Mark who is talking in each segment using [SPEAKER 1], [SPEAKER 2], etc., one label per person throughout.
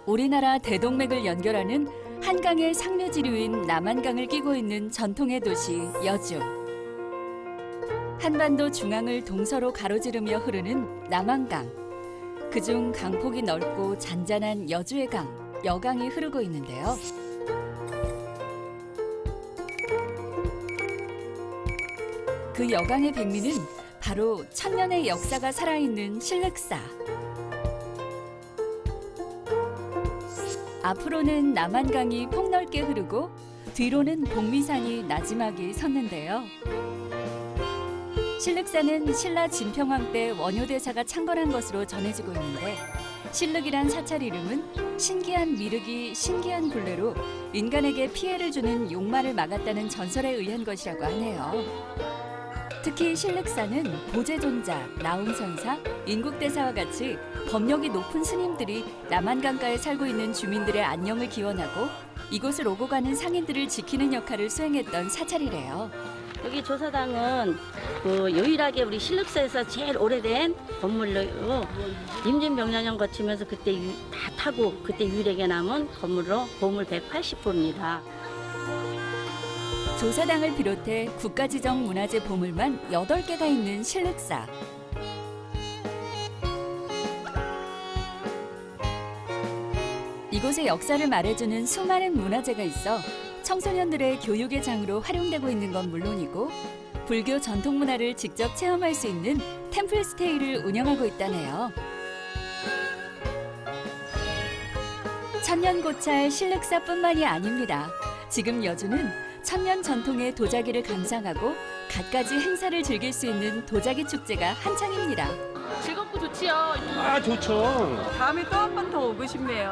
[SPEAKER 1] 우리나라 대동맥을 연결하는 한강의 상류지류인 남한강을 끼고 있는 전통의 도시 여주. 한반도 중앙을 동서로 가로지르며 흐르는 남한강. 그중 강폭이 넓고 잔잔한 여주의 강, 여강이 흐르고 있는데요. 그 여강의 백미는 바로 천년의 역사가 살아있는 실륵사. 앞으로는 남한강이 폭넓게 흐르고 뒤로는 복미산이 나지막이 섰는데요. 실륵사는 신라 진평왕 때 원효대사가 창건한 것으로 전해지고 있는데, 실륵이란 사찰 이름은 신기한 미륵이 신기한 굴레로 인간에게 피해를 주는 용마를 막았다는 전설에 의한 것이라고 하네요. 특히 실륵사는 보제존자, 나움선사, 인국대사와 같이 법력이 높은 스님들이 남한강가에 살고 있는 주민들의 안녕을 기원하고 이곳을 오고 가는 상인들을 지키는 역할을 수행했던 사찰이래요.
[SPEAKER 2] 여기 조사당은 유일하게 우리 실륵사에서 제일 오래된 건물로 임진명령령 거치면서 그때 다 타고 그때 유일하게 남은 건물로 보물 180호입니다.
[SPEAKER 1] 조사당을 비롯해 국가지정 문화재 보물만 8개가 있는 실륵사. 이곳의 역사를 말해주는 수많은 문화재가 있어 청소년들의 교육의 장으로 활용되고 있는 건 물론이고, 불교 전통 문화를 직접 체험할 수 있는 템플스테이를 운영하고 있다네요. 천년고찰 실륵사뿐만이 아닙니다. 지금 여주는 천년 전통의 도자기를 감상하고 갖가지 행사를 즐길 수 있는 도자기 축제가 한창입니다.
[SPEAKER 3] 즐겁고 좋지요.
[SPEAKER 4] 아, 좋죠.
[SPEAKER 3] 다음에 또 한 번 더 오고 싶네요.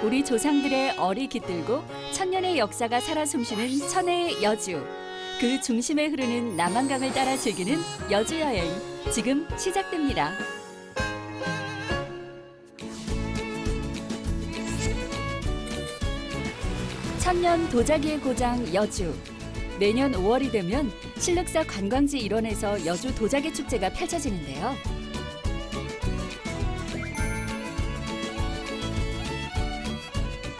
[SPEAKER 1] 우리 조상들의 얼이 깃들고 천년의 역사가 살아 숨쉬는 천혜의 여주. 그 중심에 흐르는 남한강을 따라 즐기는 여주 여행, 지금 시작됩니다. 천년 도자기의 고장 여주. 내년 5월이 되면 실륵사 관광지 일원에서 여주 도자기 축제가 펼쳐지는데요.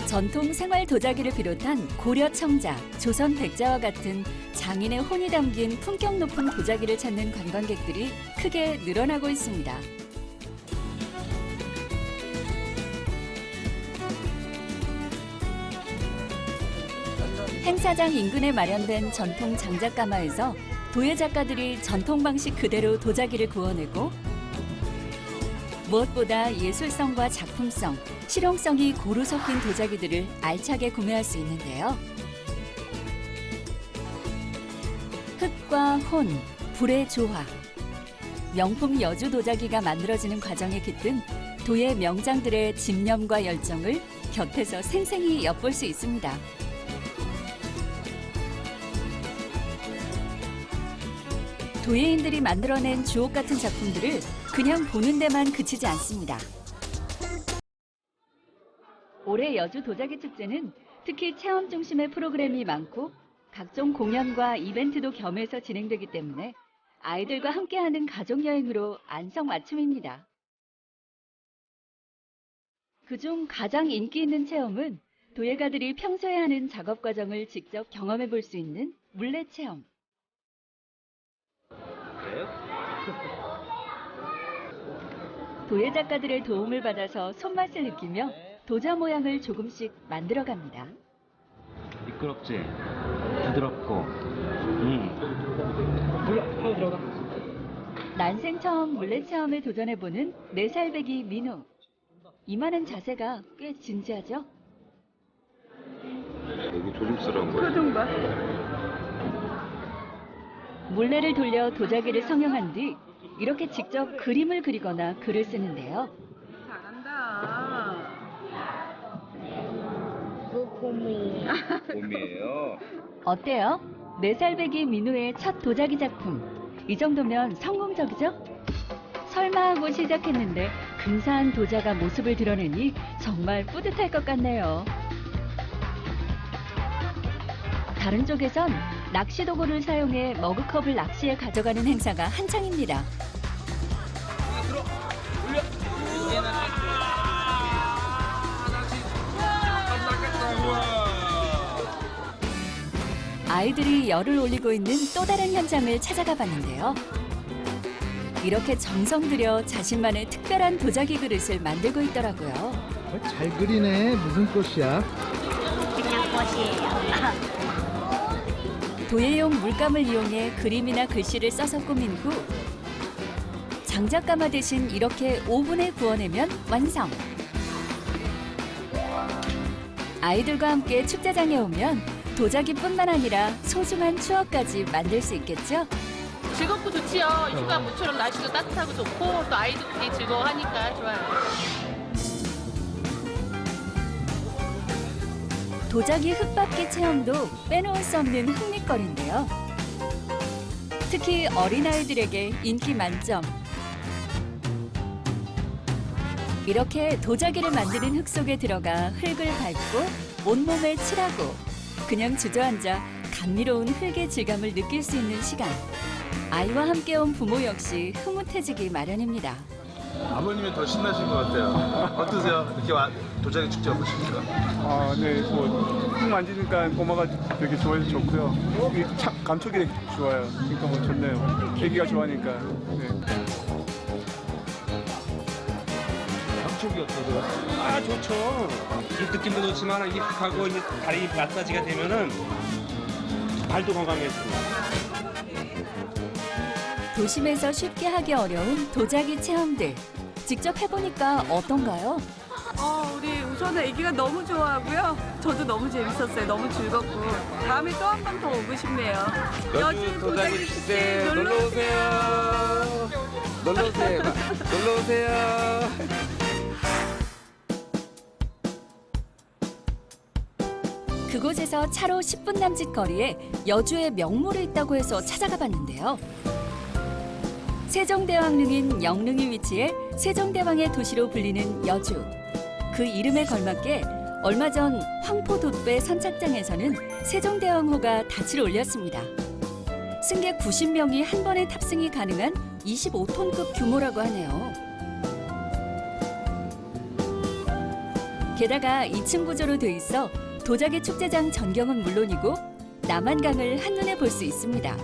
[SPEAKER 1] 전통 생활 도자기를 비롯한 고려 청자, 조선 백자와 같은 장인의 혼이 담긴 품격 높은 도자기를 찾는 관광객들이 크게 늘어나고 있습니다. 행사장 인근에 마련된 전통 장작가마에서 도예 작가들이 전통 방식 그대로 도자기를 구워내고, 무엇보다 예술성과 작품성, 실용성이 고루 섞인 도자기들을 알차게 구매할 수 있는데요. 흙과 혼, 불의 조화. 명품 여주 도자기가 만들어지는 과정에 깃든 도예 명장들의 집념과 열정을 곁에서 생생히 엿볼 수 있습니다. 도예인들이 만들어낸 주옥 같은 작품들을 그냥 보는 데만 그치지 않습니다. 올해 여주 도자기 축제는 특히 체험 중심의 프로그램이 많고 각종 공연과 이벤트도 겸해서 진행되기 때문에 아이들과 함께하는 가족여행으로 안성맞춤입니다. 그중 가장 인기 있는 체험은 도예가들이 평소에 하는 작업 과정을 직접 경험해 볼 수 있는 물레체험. 도예 작가들의 도움을 받아서 손맛을 느끼며 도자 모양을 조금씩 만들어갑니다.
[SPEAKER 4] 미끄럽지? 부드럽고. 물러 들어가.
[SPEAKER 1] 난생 처음 물레체험에 도전해보는 4살배기 민우. 이만한 자세가 꽤 진지하죠?
[SPEAKER 5] 여기 조심스러운 거예요.
[SPEAKER 3] 표정 봐.
[SPEAKER 1] 물레를 돌려 도자기를 성형한 뒤 이렇게 직접 그림을 그리거나 글을 쓰는데요.
[SPEAKER 3] 잘한다.
[SPEAKER 5] 봄이에요.
[SPEAKER 1] 어때요? 4살배기 민우의 첫 도자기 작품. 이 정도면 성공적이죠? 설마 하고 시작했는데 근사한 도자가 모습을 드러내니 정말 뿌듯할 것 같네요. 다른 쪽에선 낚시 도구를 사용해 머그컵을 낚시에 가져가는 행사가 한창입니다. 아이들이 열을 올리고 있는 또 다른 현장을 찾아가 봤는데요. 이렇게 정성 들여 자신만의 특별한 도자기 그릇을 만들고 있더라고요.
[SPEAKER 6] 잘 그리네. 무슨 꽃이야?
[SPEAKER 2] 그냥 꽃이에요.
[SPEAKER 1] 도예용 물감을 이용해 그림이나 글씨를 써서 꾸민 후 장작가마 대신 이렇게 오븐에 구워내면 완성. 아이들과 함께 축제장에 오면 도자기뿐만 아니라 소중한 추억까지 만들 수 있겠죠?
[SPEAKER 3] 즐겁고 좋지요. 휴가 모처럼 날씨도 따뜻하고 좋고 또 아이들끼리 즐거워하니까 좋아요.
[SPEAKER 1] 도자기 흙밟기 체험도 빼놓을 수 없는 흥미거리인데요. 특히 어린아이들에게 인기 만점. 이렇게 도자기를 만드는 흙 속에 들어가 흙을 밟고 온몸에 칠하고 그냥 주저앉아 감미로운 흙의 질감을 느낄 수 있는 시간. 아이와 함께 온 부모 역시 흐뭇해지기 마련입니다.
[SPEAKER 7] 아버님이 더 신나신 것 같아요. 어떠세요? 이렇게 도자기 축제 보시니까?
[SPEAKER 8] 아, 네, 흙 만지니까 고마가 되게 좋아해서 좋고요. 이 감촉이 좋아요. 그러니까 좋네요. 애기가 좋아하니까. 네.
[SPEAKER 4] 감촉이 어떠세요? 아, 좋죠. 이 느낌도 좋지만 이 흙하고 이 다리 마사지가 되면은 발도 건강해지고.
[SPEAKER 1] 도심에서 쉽게 하기 어려운 도자기 체험들. 직접 해보니까 어떤가요?
[SPEAKER 3] 우리 우선은 아기가 너무 좋아하고요. 저도 너무 재밌었어요. 너무 즐겁고 다음에 또 한 번 더 오고 싶네요.
[SPEAKER 9] 여주 도자기 축제 놀러 오세요. 놀러 오세요. 놀러 오세요.
[SPEAKER 1] 그곳에서 차로 10분 남짓 거리에 여주의 명물이 있다고 해서 찾아가 봤는데요. 세종대왕릉인 영릉이 위치해 세종대왕의 도시로 불리는 여주. 그 이름에 걸맞게 얼마 전 황포돛배 선착장에서는 세종대왕호가 닻을 올렸습니다. 승객 90명이 한 번에 탑승이 가능한 25톤급 규모라고 하네요. 게다가 2층 구조로 돼 있어 도자기 축제장 전경은 물론이고 남한강을 한눈에 볼 수 있습니다.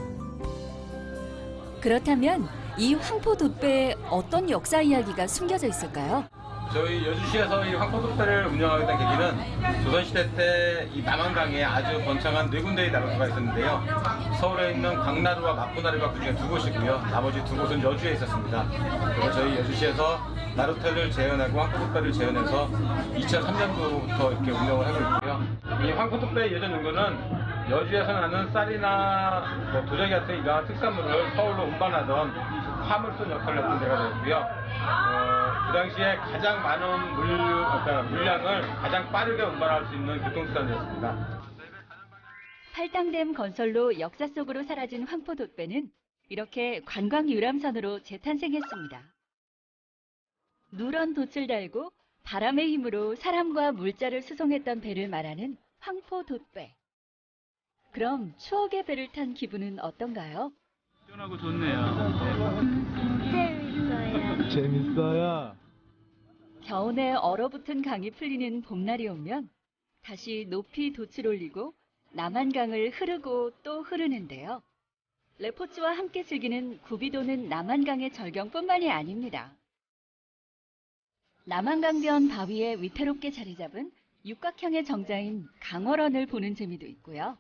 [SPEAKER 1] 그렇다면 이 황포돛배에 어떤 역사 이야기가 숨겨져 있을까요?
[SPEAKER 10] 저희 여주시에서 이 황포돛배를 운영하게 된 계기는 조선시대 때 이 남한강에 아주 번창한 네 군데의 나루터가 있었는데요. 서울에 있는 광나루와 마포나루가 그중에 두 곳이고요. 나머지 두 곳은 여주에 있었습니다. 그래서 저희 여주시에서 나루터를 재현하고 황포돛배를 재현해서 2003년도부터 이렇게 운영을 하고 있고요. 이 황포돛배의 예전 연구는 여주에서 나는 쌀이나 도자기 같은 이러한 특산물을 서울로 운반하던 화물선 역할을 했던 데가 되었고요. 그 당시에 가장 많은 물량을 가장 빠르게 운반할 수 있는 교통수단이었습니다.
[SPEAKER 1] 팔당댐 건설로 역사 속으로 사라진 황포돛배는 이렇게 관광 유람선으로 재탄생했습니다. 누런 돛을 달고 바람의 힘으로 사람과 물자를 수송했던 배를 말하는 황포돛배. 그럼 추억의 배를 탄 기분은 어떤가요?
[SPEAKER 8] 시원하고 좋네요.
[SPEAKER 2] 재밌어요.
[SPEAKER 6] 재밌어요.
[SPEAKER 1] 겨우내 얼어붙은 강이 풀리는 봄날이 오면 다시 높이 돛을 올리고 남한강을 흐르고 또 흐르는데요. 레포츠와 함께 즐기는 굽이 도는 남한강의 절경뿐만이 아닙니다. 남한강변 바위에 위태롭게 자리 잡은 육각형의 정자인 강월원을 보는 재미도 있고요.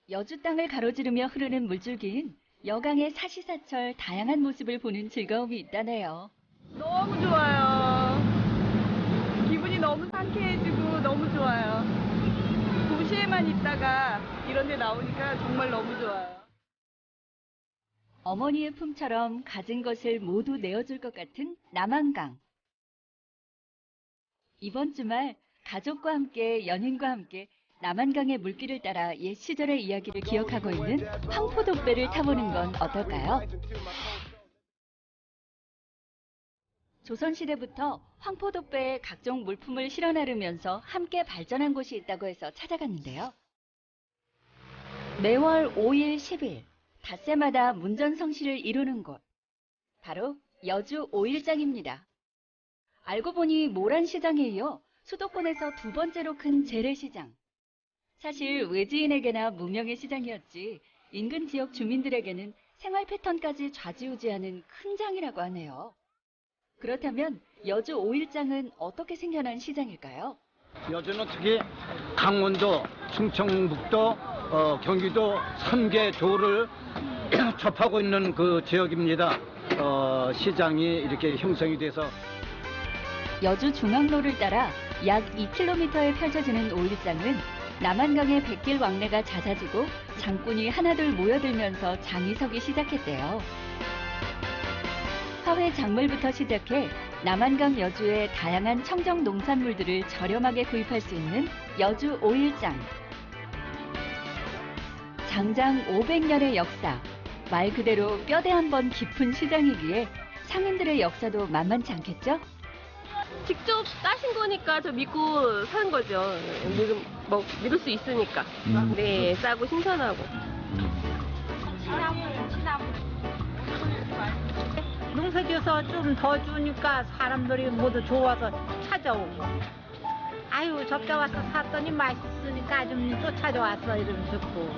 [SPEAKER 1] 여주 땅을 가로지르며 흐르는 물줄기인 여강의 사시사철 다양한 모습을 보는 즐거움이 있다네요.
[SPEAKER 3] 너무 좋아요. 기분이 너무 상쾌해지고 너무 좋아요. 도시에만 있다가 이런 데 나오니까 정말 너무 좋아요.
[SPEAKER 1] 어머니의 품처럼 가진 것을 모두 내어줄 것 같은 남한강. 이번 주말 가족과 함께 연인과 함께 남한강의 물길을 따라 옛 시절의 이야기를 기억하고 있는 황포돛배를 타보는 건 어떨까요? 조선시대부터 황포돛배에 각종 물품을 실어 나르면서 함께 발전한 곳이 있다고 해서 찾아갔는데요. 매월 5일, 10일 닷새마다 문전성시를 이루는 곳. 바로 여주 5일장입니다. 알고 보니 모란시장에 이어 수도권에서 두 번째로 큰 재래시장. 사실 외지인에게나 무명의 시장이었지 인근 지역 주민들에게는 생활 패턴까지 좌지우지하는 큰 장이라고 하네요. 그렇다면 여주 5일장은 어떻게 생겨난 시장일까요?
[SPEAKER 11] 여주는 특히 강원도, 충청북도, 경기도 3개 조를 접하고 있는 그 지역입니다. 시장이 이렇게 형성이 돼서
[SPEAKER 1] 여주 중앙로를 따라 약 2km에 펼쳐지는 5일장은 남한강의 백길 왕래가 잦아지고 장꾼이 하나둘 모여들면서 장이 서기 시작했대요. 화훼 작물부터 시작해 남한강 여주의 다양한 청정 농산물들을 저렴하게 구입할 수 있는 여주 5일장. 장장 500년의 역사, 말 그대로 뼈대 한 번 깊은 시장이기에 상인들의 역사도 만만치 않겠죠?
[SPEAKER 12] 직접 따신 거니까 저 믿고 사는 거죠. 믿을 수 있으니까. 네, 싸고 신선하고.
[SPEAKER 13] 농사지어서 좀 더 주니까 사람들이 모두 좋아서 찾아오고. 아유, 접자 와서 샀더니 맛있으니까 좀 또 찾아왔어 이러면 좋고.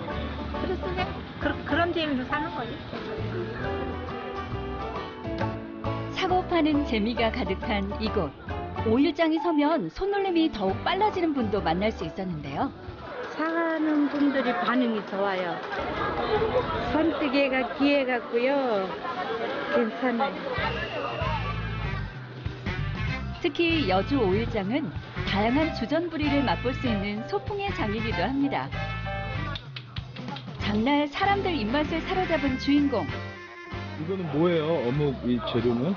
[SPEAKER 13] 그래서 그냥 그런 재미로 사는 거지.
[SPEAKER 1] 사고 파는 재미가 가득한 이곳. 5일장이 서면 손놀림이 더욱 빨라지는 분도 만날 수 있었는데요.
[SPEAKER 13] 사가는 분들이 반응이 좋아요. 선뜨개가 귀해갖고요. 괜찮아요.
[SPEAKER 1] 특히 여주 5일장은 다양한 주전부리를 맛볼 수 있는 소풍의 장이기도 합니다. 장날 사람들 입맛을 사로잡은 주인공.
[SPEAKER 6] 이거는 뭐예요? 어묵 이 재료는?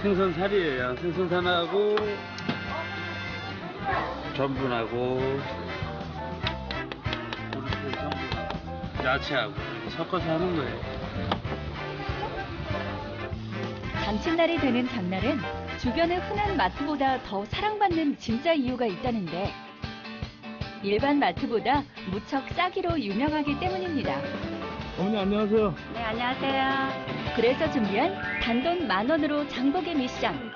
[SPEAKER 9] 생선살이에요. 생선살하고 전분하고 야채하고 이렇게 섞어서 하는 거예요.
[SPEAKER 1] 잔칫날이 되는 장날엔 주변의 흔한 마트보다 더 사랑받는 진짜 이유가 있다는데 일반 마트보다 무척 싸기로 유명하기 때문입니다.
[SPEAKER 6] 어머니 안녕하세요.
[SPEAKER 2] 네, 안녕하세요.
[SPEAKER 1] 그래서 준비한 단돈 10,000원으로 장보기 미션.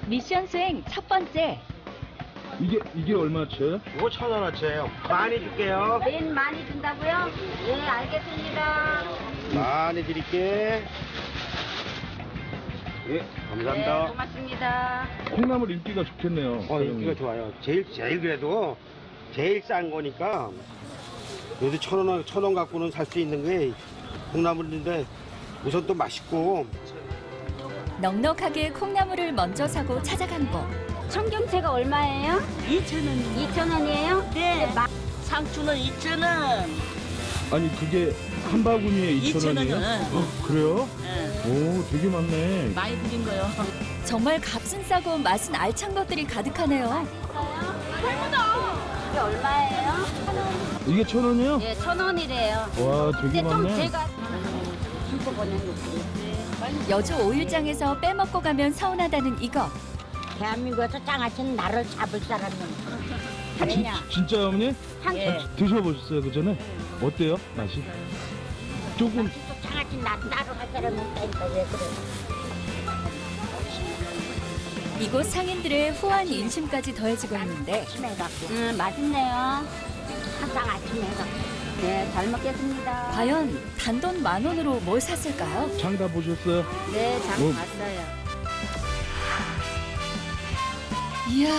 [SPEAKER 1] 미션 수행 첫 번째.
[SPEAKER 6] 이게 얼마치예요?
[SPEAKER 11] 이거 1,000원어치예요. 많이 줄게요.
[SPEAKER 2] 네, 많이 준다고요? 네, 알겠습니다.
[SPEAKER 11] 많이 드릴게. 예, 감사합니다.
[SPEAKER 2] 네, 고맙습니다.
[SPEAKER 6] 콩나물 인기가 좋겠네요.
[SPEAKER 11] 인기가 좋아요. 제일 그래도 제일 싼 거니까 요새 1,000원 갖고는 살 수 있는 게 콩나물인데 우선 또 맛있고.
[SPEAKER 1] 넉넉하게 콩나물을 먼저 사고 찾아간 곳.
[SPEAKER 2] 청경채가 얼마예요? 2,000원. 2,000원이에요? 네.
[SPEAKER 13] 상추는 2,000원.
[SPEAKER 6] 아니 그게 한 바구니에 2,000원이에요? 그래요? 오 되게 많네.
[SPEAKER 13] 많이 드린 거요.
[SPEAKER 1] 정말 값은 싸고 맛은 알찬 것들이 가득하네요.
[SPEAKER 2] 이게 얼마예요?
[SPEAKER 6] 이게 1,000원이요?
[SPEAKER 2] 네, 1,000원이래요.
[SPEAKER 6] 와 되게
[SPEAKER 2] 근데 좀
[SPEAKER 6] 많네.
[SPEAKER 2] 제가 한꺼번에
[SPEAKER 1] 여주 5일장에서 빼먹고 가면 서운하다는 이것.
[SPEAKER 13] 대한민국에서 장아찌는 나를 잡을 사람은.
[SPEAKER 6] 진짜 어머니?
[SPEAKER 13] 예.
[SPEAKER 6] 드셔보셨어요 그 전에? 어때요 맛이? 조금
[SPEAKER 13] 장아찌 나 따로 할 사람은 없다니까 왜 그래.
[SPEAKER 1] 이곳 상인들의 후한 인심까지 더해지고 있는데
[SPEAKER 13] 아침에 해갖고.
[SPEAKER 2] 맛있네요.
[SPEAKER 13] 항상 아침에 해갖고.
[SPEAKER 2] 네, 잘 먹겠습니다.
[SPEAKER 1] 과연 단돈 10,000원으로 뭘 샀을까요?
[SPEAKER 6] 장 다 보셨어요?
[SPEAKER 2] 네, 장
[SPEAKER 6] 뭐-
[SPEAKER 2] 봤어요.
[SPEAKER 1] 이야,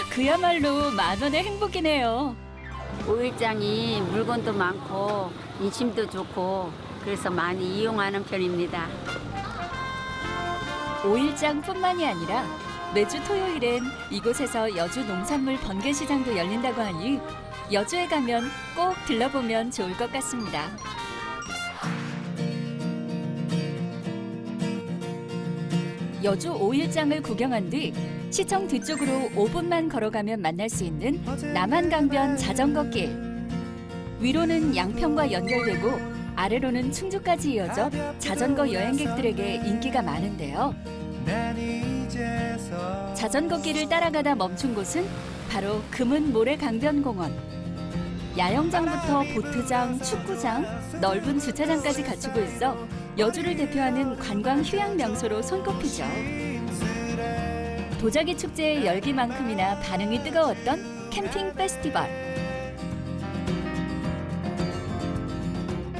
[SPEAKER 1] 그야말로 10,000원의 행복이네요.
[SPEAKER 2] 5일장이 물건도 많고 인심도 좋고 그래서 많이 이용하는 편입니다.
[SPEAKER 1] 5일장뿐만이 아니라 매주 토요일엔 이곳에서 여주 농산물 번개시장도 열린다고 하니 여주에 가면 꼭 들러보면 좋을 것 같습니다. 여주 5일장을 구경한 뒤 시청 뒤쪽으로 5분만 걸어가면 만날 수 있는 남한강변 자전거길. 위로는 양평과 연결되고 아래로는 충주까지 이어져 자전거 여행객들에게 인기가 많은데요. 자전거길을 따라가다 멈춘 곳은 바로 금은 모래강변공원. 야영장부터 보트장, 축구장, 넓은 주차장까지 갖추고 있어 여주를 대표하는 관광 휴양 명소로 손꼽히죠. 도자기 축제의 열기만큼이나 반응이 뜨거웠던 캠핑 페스티벌.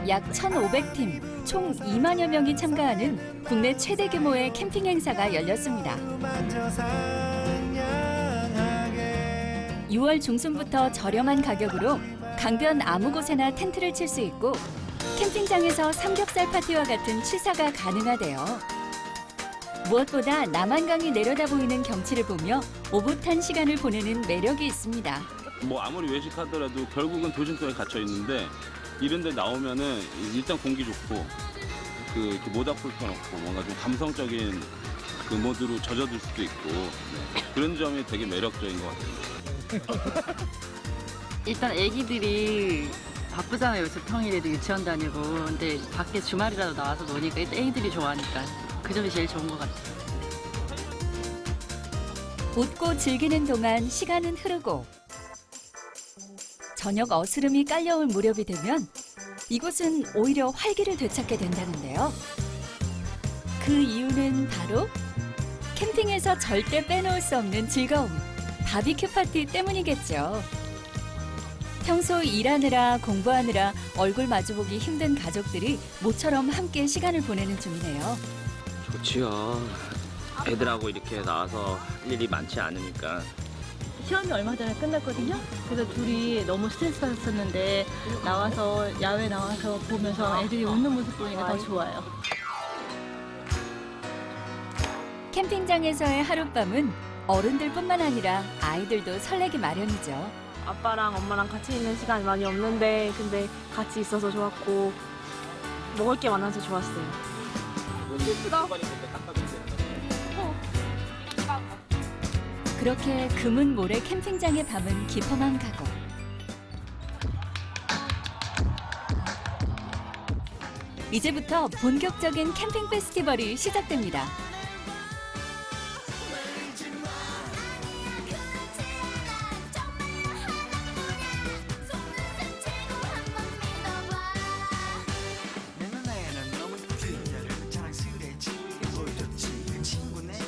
[SPEAKER 1] 약 1,500팀, 총 2만여 명이 참가하는 국내 최대 규모의 캠핑 행사가 열렸습니다. 6월 중순부터 저렴한 가격으로 강변 아무 곳에나 텐트를 칠 수 있고 캠핑장에서 삼겹살 파티와 같은 취사가 가능하대요. 무엇보다 남한강이 내려다 보이는 경치를 보며 오붓한 시간을 보내는 매력이 있습니다.
[SPEAKER 14] 뭐 아무리 외식하더라도 결국은 도심 속에 갇혀 있는데 이런 데 나오면은 일단 공기 좋고 이렇게 모닥불 펴놓고 뭔가 좀 감성적인 그 모드로 젖어들 수도 있고 그런 점이 되게 매력적인 것 같아요.
[SPEAKER 2] 일단 애기들이 바쁘잖아요. 요새 평일에도 유치원 다니고. 근데 밖에 주말이라도 나와서 노니까 일단 애기들이 좋아하니까 그 점이 제일 좋은 것 같아요.
[SPEAKER 1] 웃고 즐기는 동안 시간은 흐르고 저녁 어스름이 깔려올 무렵이 되면 이곳은 오히려 활기를 되찾게 된다는데요. 그 이유는 바로 캠핑에서 절대 빼놓을 수 없는 즐거움, 바비큐 파티 때문이겠죠. 평소 일하느라 공부하느라 얼굴 마주보기 힘든 가족들이 모처럼 함께 시간을 보내는 중이네요.
[SPEAKER 15] 좋지요. 애들하고 이렇게 나와서 할 일이 많지 않으니까.
[SPEAKER 2] 시험이 얼마 전에 끝났거든요. 그래서 둘이 너무 스트레스 받았었는데 나와서 야외 나와서 보면서 애들이 웃는 모습 보니까 더 좋아요.
[SPEAKER 1] 캠핑장에서의 하룻밤은 어른들뿐만 아니라 아이들도 설레기 마련이죠.
[SPEAKER 3] 아빠랑 엄마랑 같이 있는 시간이 많이 없는데 근데 같이 있어서 좋았고 먹을 게 많아서 좋았어요. 예쁘다.
[SPEAKER 1] 그렇게 금은 모래 캠핑장의 밤은 깊어만 가고 이제부터 본격적인 캠핑 페스티벌이 시작됩니다.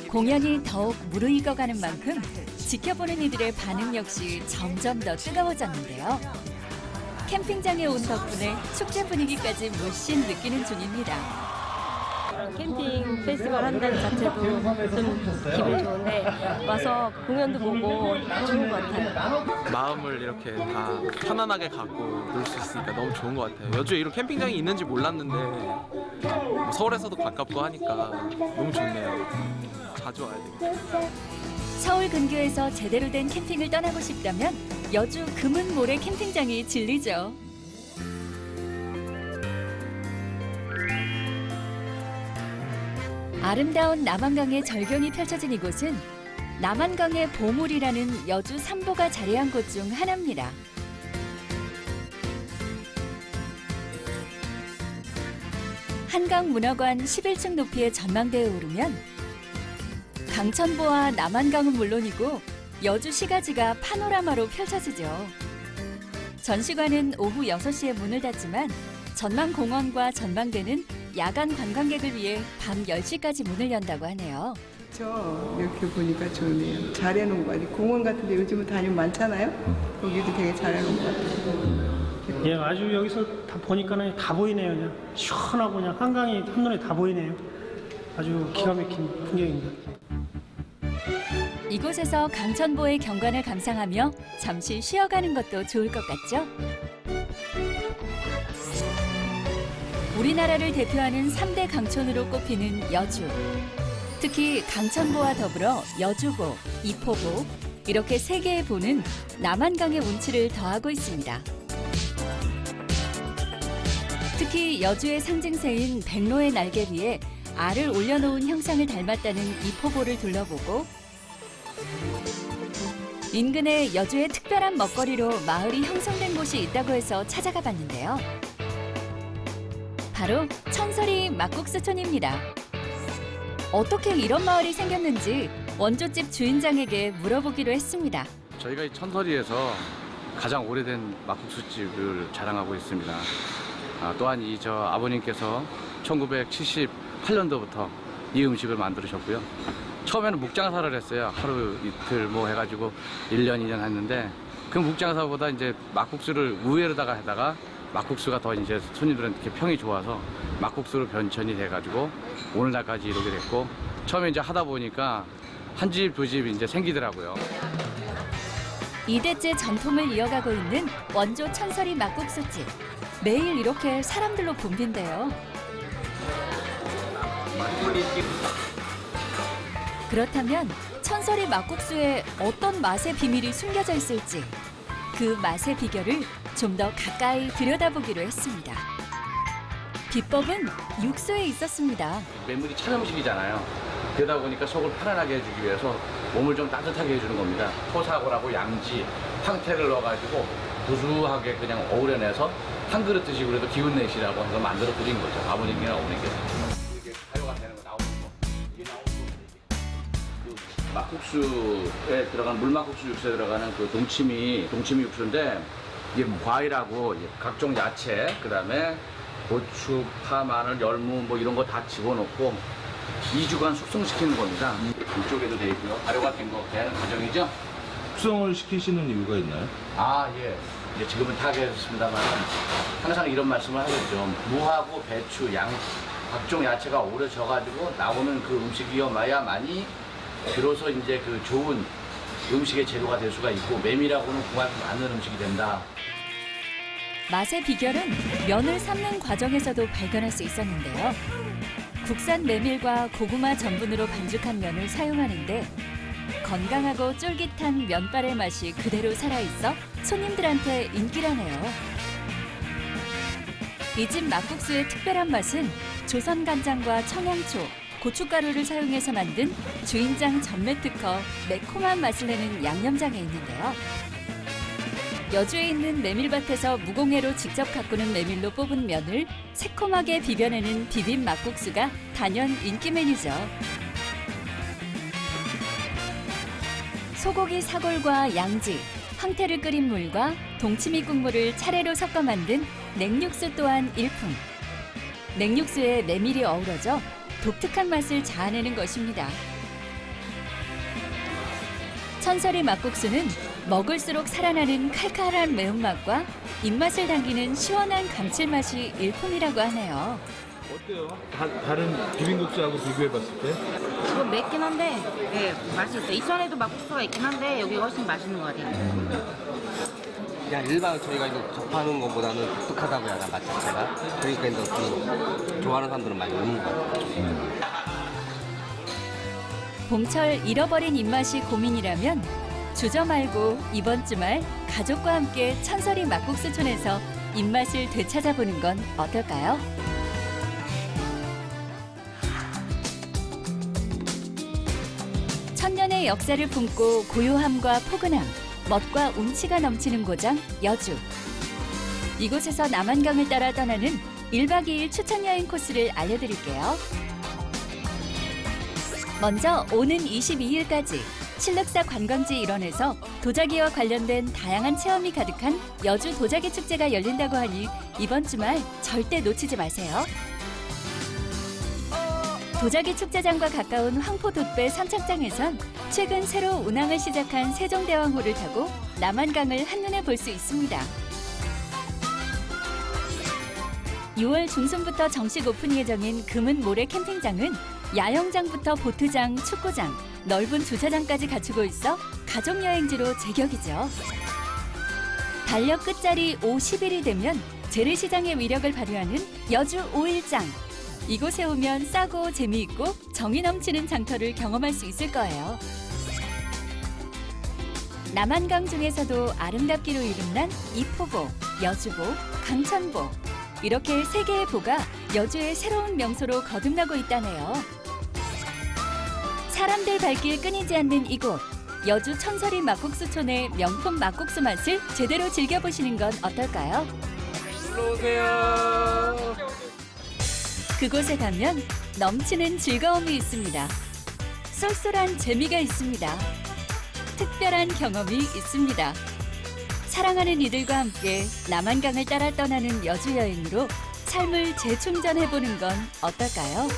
[SPEAKER 1] 공연이 더욱 무르익어가는 만큼 지켜보는 이들의 반응 역시 점점 더 뜨거워졌는데요. 캠핑장에 온 덕분에 축제 분위기까지 물씬 느끼는 중입니다.
[SPEAKER 12] 캠핑 페스티벌 한다는 자체도 좀 기분이 좋은데 와서 공연도 보고 좋은 것 같아요.
[SPEAKER 16] 마음을 이렇게 다 편안하게 갖고 놀 수 있으니까 너무 좋은 것 같아요. 여주에 이런 캠핑장이 있는지 몰랐는데 뭐 서울에서도 가깝고 하니까 너무 좋네요. 자주 와야 되겠다.
[SPEAKER 1] 서울 근교에서 제대로 된 캠핑을 떠나고 싶다면 여주 금은 모래 캠핑장이 진리죠. 아름다운 남한강의 절경이 펼쳐진 이곳은 남한강의 보물이라는 여주 삼보가 자리한 곳 중 하나입니다. 한강문화관 11층 높이의 전망대에 오르면 강천보와 남한강은 물론이고 여주 시가지가 파노라마로 펼쳐지죠. 전시관은 오후 6시에 문을 닫지만 전망공원과 전망대는 야간 관광객을 위해 밤 10시까지 문을 연다고 하네요.
[SPEAKER 17] 이렇게 보니까 좋네요. 잘해놓은 거 같아요. 공원 같은데 요즘은 다니면 많잖아요. 거기도 되게 잘해놓은 것 같아요.
[SPEAKER 18] 예, 아주 여기서 다 보니까는 다 보이네요. 그냥 시원하고 그냥 한강이 한눈에 다 보이네요. 아주 기가 막힌 풍경입니다.
[SPEAKER 1] 이곳에서 강천보의 경관을 감상하며 잠시 쉬어가는 것도 좋을 것 같죠? 우리나라를 대표하는 3대 강촌으로 꼽히는 여주. 특히 강천보와 더불어 여주보, 이포보 이렇게 3개의 보는 남한강의 운치를 더하고 있습니다. 특히 여주의 상징새인 백로의 날개 위에 알을 올려놓은 형상을 닮았다는 이포보를 둘러보고 인근에 여주의 특별한 먹거리로 마을이 형성된 곳이 있다고 해서 찾아가 봤는데요. 바로 천서리 막국수촌입니다. 어떻게 이런 마을이 생겼는지 원조집 주인장에게 물어보기로 했습니다.
[SPEAKER 19] 저희가 이 천서리에서 가장 오래된 막국수집을 자랑하고 있습니다. 또한 저 아버님께서 1978년도부터 이 음식을 만들으셨고요. 처음에는 묵장사를 했어요. 하루 이틀 뭐 해가지고 1년, 2년 했는데 그 묵장사보다 이제 막국수를 우회로다가 하다가 막국수가 더 이제 손님들한테 평이 좋아서 막국수로 변천이 돼가지고 오늘날까지 이렇게 됐고 처음에 이제 하다 보니까 한 집, 두 집이 이제 생기더라고요.
[SPEAKER 1] 2대째 전통을 이어가고 있는 원조 천설이 막국수집. 매일 이렇게 사람들로 붐빈대요. 그렇다면 천설이 막국수에 어떤 맛의 비밀이 숨겨져 있을지 그 맛의 비결을 좀 더 가까이 들여다보기로 했습니다. 비법은 육수에 있었습니다.
[SPEAKER 19] 메밀이 찬 음식이잖아요. 그러다 보니까 속을 편안하게 해주기 위해서 몸을 좀 따뜻하게 해주는 겁니다. 토사골하고 양지, 황태를 넣어가지고 구수하게 그냥 어우려내서 한 그릇 드시고 그래도 기운 내시라고 해서 만들어 드린 거죠. 아버님이나 어머니께서. 이게 가요가 되는 거 나오는 거. 이게 나오는 거. 그 막국수에 들어간 물막국수 육수에 들어가는 그 동치미 육수인데 이게 과일하고 각종 야채, 그다음에 고추, 파, 마늘, 열무 뭐 이런 거 다 집어넣고 2주간 숙성시키는 겁니다. 이쪽에도 돼 있고요. 발효가 된 거 되는 과정이죠.
[SPEAKER 6] 숙성을 시키시는 이유가 있나요?
[SPEAKER 19] 아, 예. 이제 지금은 타계했습니다만 항상 이런 말씀을 하겠죠. 무하고 배추, 양, 각종 야채가 오래 져가지고 나오는 그 음식이어야만이 비로소 이제 그 좋은 음식의 재료가 될 수가 있고 메밀하고는 궁합이 맞는 음식이 된다.
[SPEAKER 1] 맛의 비결은 면을 삶는 과정에서도 발견할 수 있었는데요. 국산 메밀과 고구마 전분으로 반죽한 면을 사용하는데 건강하고 쫄깃한 면발의 맛이 그대로 살아있어 손님들한테 인기라네요. 이 집 막국수의 특별한 맛은 조선 간장과 청양초, 고춧가루를 사용해서 만든 주인장 전매 특허 매콤한 맛을 내는 양념장에 있는데요. 여주에 있는 메밀밭에서 무공해로 직접 가꾸는 메밀로 뽑은 면을 새콤하게 비벼내는 비빔 막국수가 단연 인기 메뉴죠. 소고기 사골과 양지, 황태를 끓인 물과 동치미 국물을 차례로 섞어 만든 냉육수 또한 일품. 냉육수에 메밀이 어우러져 독특한 맛을 자아내는 것입니다. 천설이 막국수는 먹을수록 살아나는 칼칼한 매운맛과 입맛을 당기는 시원한 감칠맛이 일품이라고 하네요.
[SPEAKER 6] 어때요? 다른 비빔국수하고 비교해봤을 때?
[SPEAKER 20] 이거 맵긴 한데 네, 맛이 있어요. 이천에도 막국수가 있긴 한데 여기가 훨씬 맛있는 것 같아요.
[SPEAKER 11] 그냥 일반 저희가 이제 접하는 것보다는 독특하다고 해야 하나 맛 자체가. 그러니까 이제 그 좋아하는 사람들은 많이 오는 것 같아요.
[SPEAKER 1] 봄철 잃어버린 입맛이 고민이라면 주저 말고 이번 주말 가족과 함께 천설이 막국수촌에서 입맛을 되찾아보는 건 어떨까요? 천년의 역사를 품고 고요함과 포근함, 멋과 운치가 넘치는 고장 여주. 이곳에서 남한강을 따라 떠나는 1박 2일 추천여행 코스를 알려드릴게요. 먼저 오는 22일까지 신륵사 관광지 일원에서 도자기와 관련된 다양한 체험이 가득한 여주 도자기 축제가 열린다고 하니 이번 주말 절대 놓치지 마세요. 도자기 축제장과 가까운 황포돛배 선착장에선 최근 새로 운항을 시작한 세종대왕호를 타고 남한강을 한눈에 볼 수 있습니다. 6월 중순부터 정식 오픈 예정인 금은 모래 캠핑장은 야영장부터 보트장, 축구장, 넓은 주차장까지 갖추고 있어 가족여행지로 제격이죠. 달력 끝자리 50일이 되면 재래시장의 위력을 발휘하는 여주 5일장. 이곳에 오면 싸고 재미있고 정이 넘치는 장터를 경험할 수 있을 거예요. 남한강 중에서도 아름답기로 이름난 이포보, 여주보, 강천보. 이렇게 세 개의 보가 여주의 새로운 명소로 거듭나고 있다네요. 사람들 발길 끊이지 않는 이곳, 여주 천설이 막국수촌의 명품 막국수 맛을 제대로 즐겨보시는 건 어떨까요?
[SPEAKER 9] 놀러오세요.
[SPEAKER 1] 그곳에 가면 넘치는 즐거움이 있습니다. 쏠쏠한 재미가 있습니다. 특별한 경험이 있습니다. 사랑하는 이들과 함께 남한강을 따라 떠나는 여주 여행으로 삶을 재충전해보는 건 어떨까요?